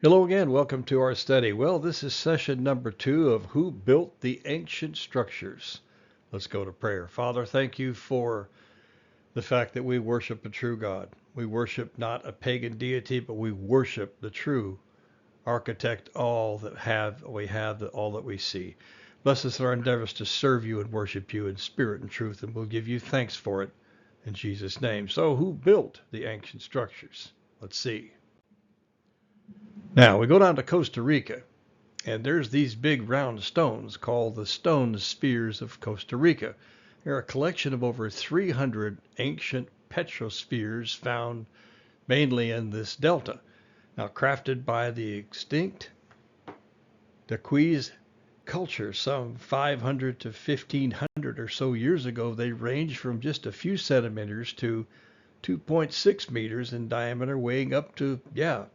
Hello again. Welcome to our study. Well, this is session number 2 of Who Built the Ancient Structures. Let's go to prayer. Father, thank you for the fact that we worship a true God. We worship not a pagan deity, but we worship the true architect, all that all that we see. Bless us in our endeavors to serve you and worship you in spirit and truth, and we'll give you thanks for it in Jesus' name. So, who built the ancient structures? Let's see. Now, we go down to Costa Rica, and there's these big round stones called the stone spheres of Costa Rica. They're a collection of over 300 ancient petrospheres found mainly in this delta. Now, crafted by the extinct Tequis culture some 500 to 1500 or so years ago, they range from just a few centimeters to 2.6 meters in diameter, weighing up to,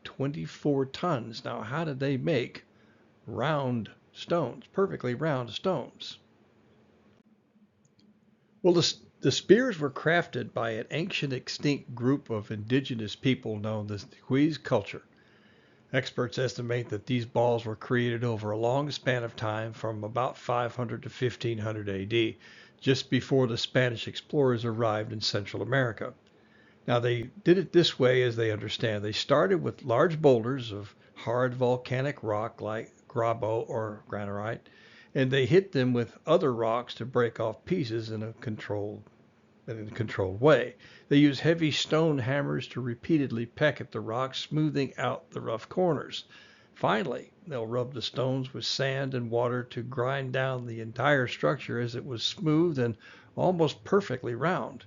24 tons. Now, how did they make round stones, perfectly round stones? Well, the spears were crafted by an ancient extinct group of indigenous people known as the Tequis culture. Experts estimate that these balls were created over a long span of time from about 500 to 1500 AD, just before the Spanish explorers arrived in Central America. Now, they did it this way, as they understand. They started with large boulders of hard volcanic rock like grabo or granite, and they hit them with other rocks to break off pieces in a controlled way. They use heavy stone hammers to repeatedly peck at the rocks, smoothing out the rough corners. Finally, they'll rub the stones with sand and water to grind down the entire structure as it was smooth and almost perfectly round.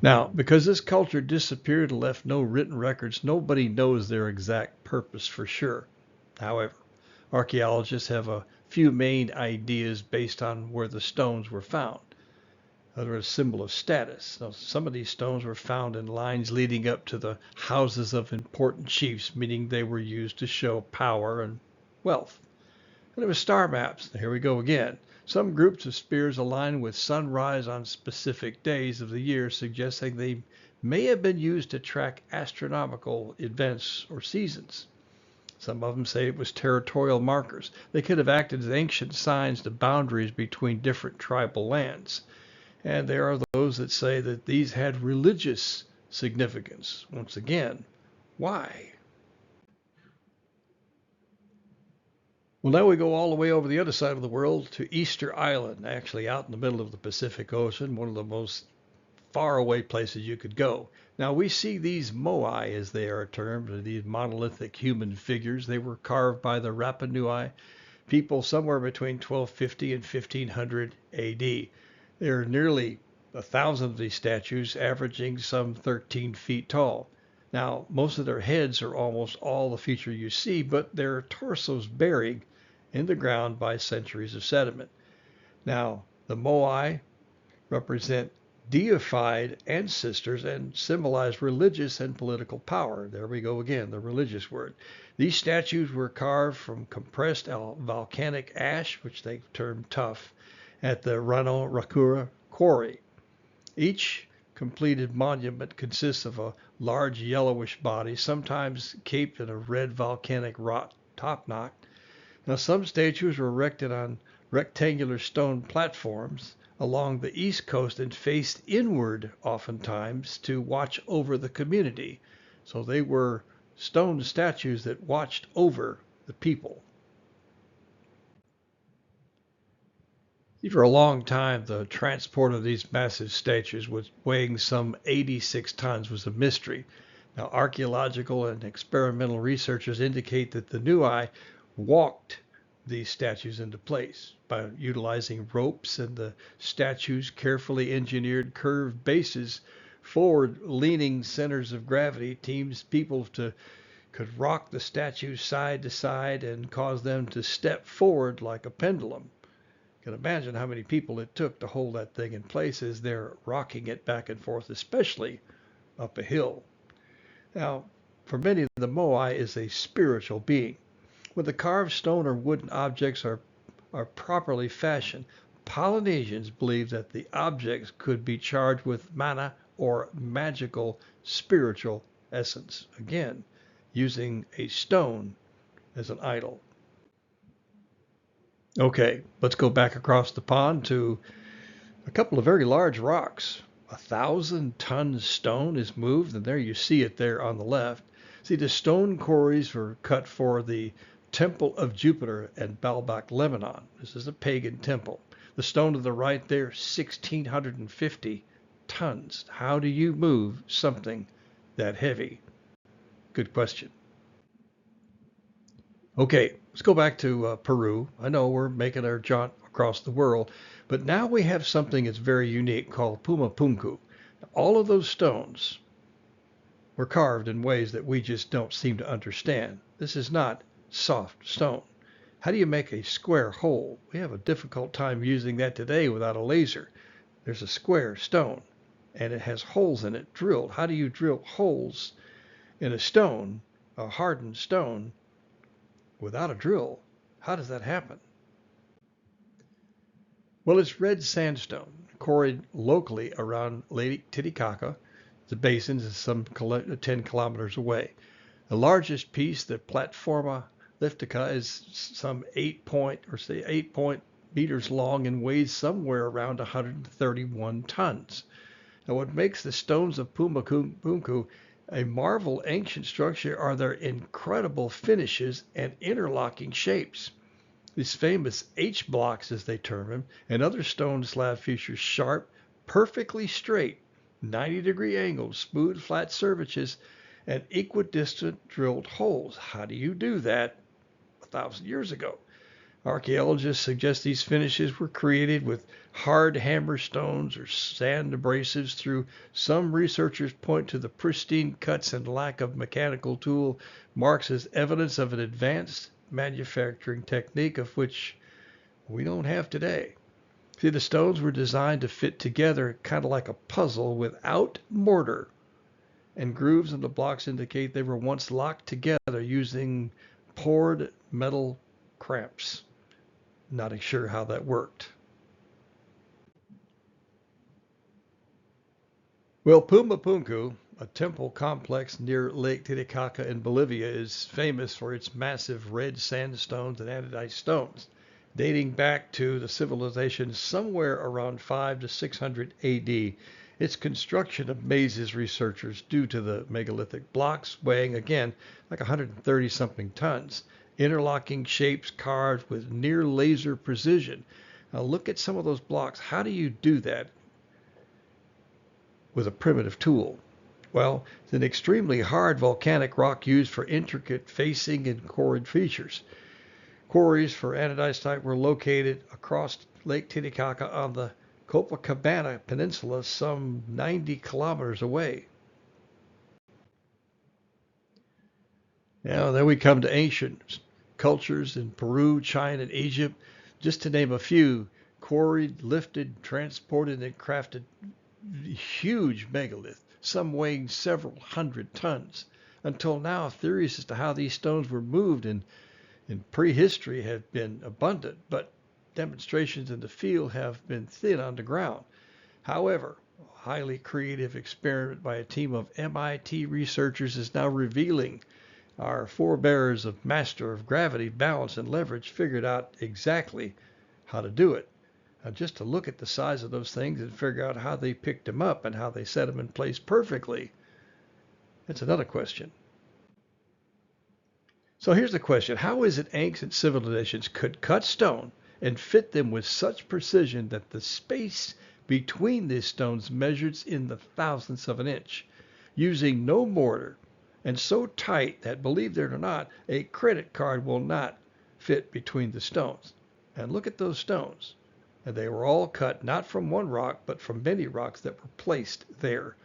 Now, because this culture disappeared and left no written records, nobody knows their exact purpose for sure. However, archaeologists have a few main ideas based on where the stones were found. They're a symbol of status. Now, some of these stones were found in lines leading up to the houses of important chiefs, meaning they were used to show power and wealth. And there were star maps. Here we go again. Some groups of spears align with sunrise on specific days of the year, suggesting they may have been used to track astronomical events or seasons. Some of them say it was territorial markers. They could have acted as ancient signs to boundaries between different tribal lands. And there are those that say that these had religious significance. Once again, why? Well, now we go all the way over the other side of the world to Easter Island, actually out in the middle of the Pacific Ocean, one of the most far away places you could go. Now we see these moai, as they are termed, these monolithic human figures. They were carved by the Rapa Nui people somewhere between 1250 and 1500 AD. There are nearly 1,000 of these statues, averaging some 13 feet tall. Now, most of their heads are almost all the feature you see, but their torsos buried in the ground by centuries of sediment. Now, the moai represent deified ancestors and symbolize religious and political power. There we go again, the religious word. These statues were carved from compressed volcanic ash, which they termed tuff, at the Rano Rakura quarry. Each completed monument consists of a large yellowish body, sometimes caped in a red volcanic rock topknot. Now, some statues were erected on rectangular stone platforms along the east coast and faced inward oftentimes to watch over the community. So they were stone statues that watched over the people. For a long time, the transport of these massive statues, weighing some 86 tons, was a mystery. Now, archaeological and experimental researchers indicate that the Nui walked these statues into place by utilizing ropes and the statue's carefully engineered curved bases. Forward leaning centers of gravity teams people could rock the statues side to side and cause them to step forward like a pendulum. You can imagine how many people it took to hold that thing in place as they're rocking it back and forth, especially up a hill. Now, for many, the moai is a spiritual being. When the carved stone or wooden objects are properly fashioned, Polynesians believe that the objects could be charged with mana or magical spiritual essence. Again, using a stone as an idol. Okay, let's go back across the pond to a couple of very large rocks. 1,000-ton stone is moved, and there you see it there on the left. See, the stone quarries were cut for the Temple of Jupiter at Baalbek, Lebanon. This is a pagan temple. The stone to the right there, 1,650 tons. How do you move something that heavy? Good question. Okay, let's go back to Peru. I know we're making our jaunt across the world, but now we have something that's very unique called Puma Punku. All of those stones were carved in ways that we just don't seem to understand. This is not soft stone. How do you make a square hole? We have a difficult time using that today without a laser. There's a square stone, and it has holes in it drilled. How do you drill holes in a stone, a hardened stone, without a drill? How does that happen? Well, it's red sandstone, quarried locally around Lake Titicaca. The basin is some 10 kilometers away. The largest piece, the Plataforma Lithtica, is some 8 meters long and weighs somewhere around 131 tons. Now, what makes the stones of Puma Punku a marvel ancient structure are their incredible finishes and interlocking shapes. These famous H blocks, as they term them, and other stone slab features sharp, perfectly straight, 90-degree angles, smooth, flat surfaces, and equidistant drilled holes. How do you do that 1,000 years ago? Archaeologists suggest these finishes were created with hard hammer stones or sand abrasives through. Some researchers point to the pristine cuts and lack of mechanical tool marks as evidence of an advanced manufacturing technique of which we don't have today. See, the stones were designed to fit together kind of like a puzzle without mortar, and grooves in the blocks indicate they were once locked together using poured metal clamps. Not sure how that worked. Well, Puma Punku, a temple complex near Lake Titicaca in Bolivia, is famous for its massive red sandstones and andesite stones, dating back to the civilization somewhere around 5 to 600 AD. Its construction amazes researchers due to the megalithic blocks weighing, again, like 130 something tons. Interlocking shapes carved with near laser precision. Now look at some of those blocks. How do you do that with a primitive tool? Well, it's an extremely hard volcanic rock used for intricate facing and quarried features. Quarries for andesite were located across Lake Titicaca on the Copacabana Peninsula, some 90 kilometers away. Now, then we come to ancient cultures in Peru, China, and Egypt, just to name a few. Quarried, lifted, transported, and crafted huge megalith, some weighing several hundred tons. Until now, theories as to how these stones were moved in prehistory have been abundant, but demonstrations in the field have been thin on the ground. However, a highly creative experiment by a team of MIT researchers is now revealing our forebears of master of gravity, balance, and leverage figured out exactly how to do it. Now, just to look at the size of those things and figure out how they picked them up and how they set them in place perfectly, that's another question. So here's the question. How is it ancient civilizations could cut stone and fit them with such precision that the space between these stones measures in the thousandths of an inch, using no mortar, and so tight that, believe it or not, a credit card will not fit between the stones? And look at those stones. And they were all cut not from one rock, but from many rocks that were placed there.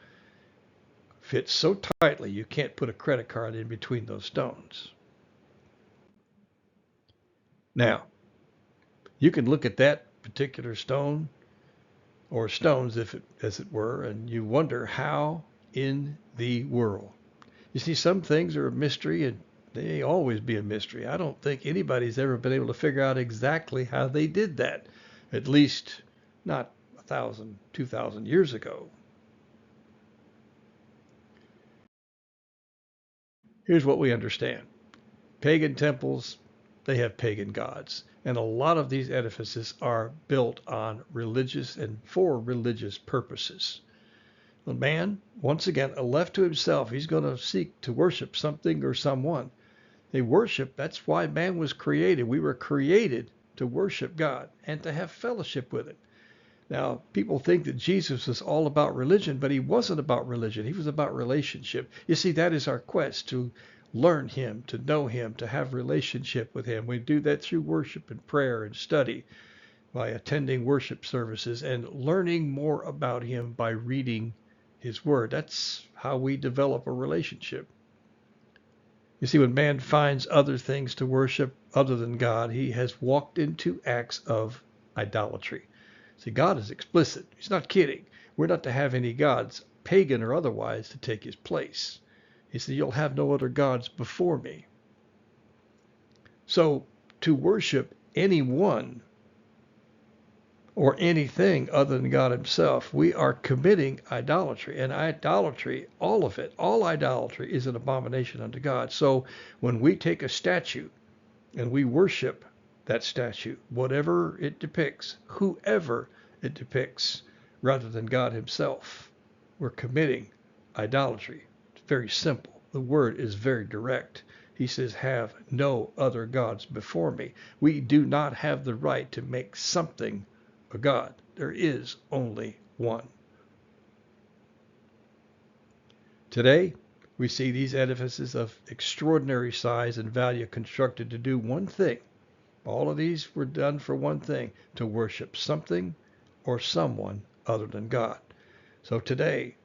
Fit so tightly you can't put a credit card in between those stones. Now, you can look at that particular stone, or stones as it were, and you wonder how in the world. You see, some things are a mystery, and they always be a mystery. I don't think anybody's ever been able to figure out exactly how they did that, at least not 1,000, 2,000 years ago. Here's what we understand. Pagan temples, they have pagan gods. And a lot of these edifices are built on religious and for religious purposes. The man, once again, left to himself, he's going to seek to worship something or someone. They worship, that's why man was created. We were created to worship God and to have fellowship with him. Now, people think that Jesus was all about religion, but he wasn't about religion. He was about relationship. You see, that is our quest, to learn him, to know him, to have relationship with him. We do that through worship and prayer and study, by attending worship services and learning more about him by reading his word. That's how we develop a relationship. You see, when man finds other things to worship other than God, he has walked into acts of idolatry. See, God is explicit. He's not kidding. We're not to have any gods, pagan or otherwise, to take his place. He said, you'll have no other gods before me. So to worship anyone or anything other than God himself, we are committing idolatry. And idolatry, all of it, all idolatry is an abomination unto God. So when we take a statue and we worship that statue, whatever it depicts, whoever it depicts, rather than God himself, we're committing idolatry. It's very simple. The word is very direct. He says, have no other gods before me. We do not have the right to make something a god. There is only one. Today, we see these edifices of extraordinary size and value constructed to do one thing. All of these were done for one thing, to worship something or someone other than God. So today,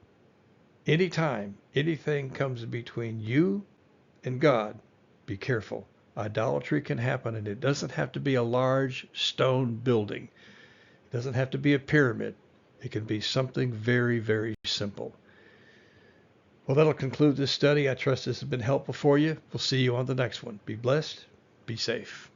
anytime anything comes between you and God, be careful. Idolatry can happen, and it doesn't have to be a large stone building. It doesn't have to be a pyramid. It can be something very, very simple. Well, that'll conclude this study. I trust this has been helpful for you. We'll see you on the next one. Be blessed. Be safe.